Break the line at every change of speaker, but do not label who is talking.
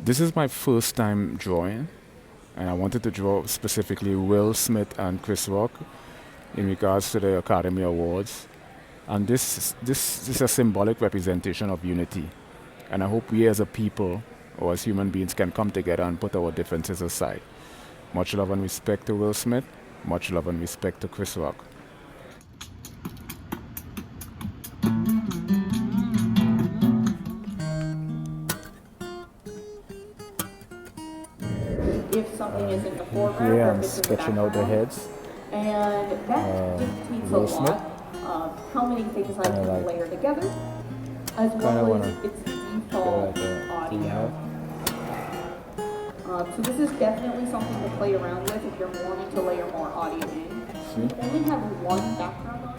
This is my first time drawing, and I wanted to draw specifically Will Smith and Chris Rock in regards to the Academy Awards. And this is a symbolic representation of unity. And I hope we as a people, or as human beings, can come together and put our differences aside. Much love and respect to Will Smith. Much love and respect to Chris Rock.
If something is in the foreground,
Here
or
I'm
if it's in the
sketching out the
background.
heads.
And that dictates a
Will Smith.
lot of how many things I can
like-
layer together, as
Kinda
well
wanna
as its default audio. So this is definitely something to play around with if you're wanting to layer more audio in.
See?
You only have one background